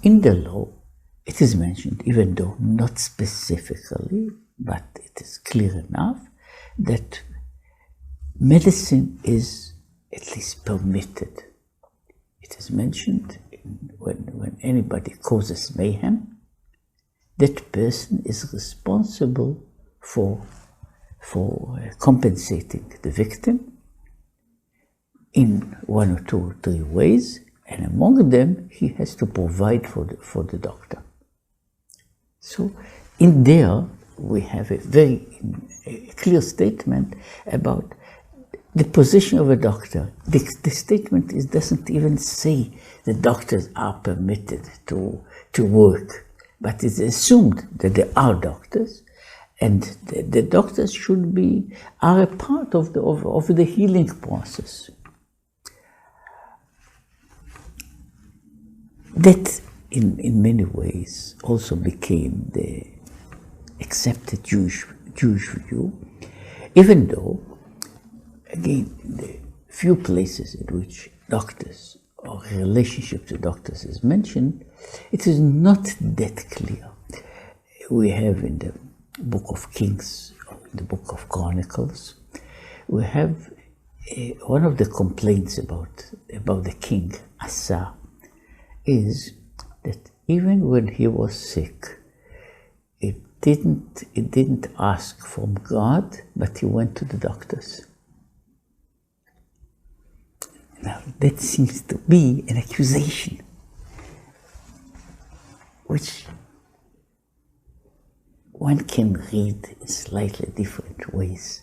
in the law, it is mentioned, even though not specifically, but it is clear enough that medicine is at least permitted. It is mentioned when anybody causes mayhem, that person is responsible for compensating the victim in one or two or three ways, and among them he has to provide for the doctor. So in there we have a very clear statement about the position of a doctor. The statement doesn't even say the doctors are permitted to work, but it's assumed that there are doctors, and the doctors are a part of the healing process. That in many ways also became the accepted Jewish view, even though, again, in the few places in which doctors or relationship to doctors is mentioned, it is not that clear. We have in the Book of Kings, or in the Book of Chronicles, we have one of the complaints about the king Asa is that even when he was sick, it didn't ask from God, but he went to the doctors. Now that seems to be an accusation, which one can read in slightly different ways.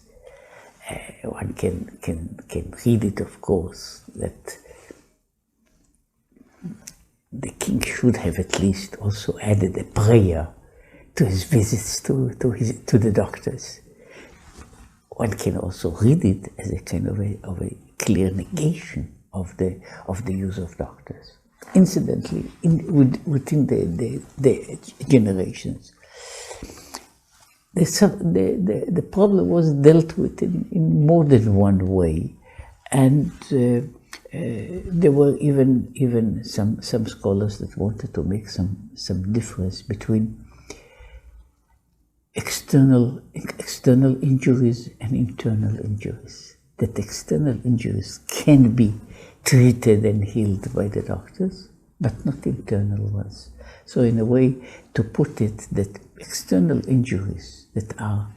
One can read it, of course, that the king should have at least also added a prayer to his visits to the doctors. One can also read it as a kind of a clear negation of the use of doctors. Incidentally, within the generations, the problem was dealt with in more than one way, and there were even some scholars that wanted to make some difference between external injuries and internal injuries. That external injuries can be treated and healed by the doctors, but not internal ones. So in a way, to put it, that external injuries that are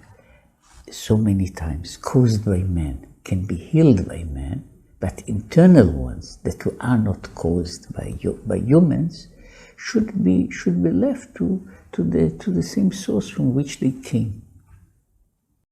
so many times caused by man can be healed by man, but internal ones that are not caused by humans should be left to the same source from which they came.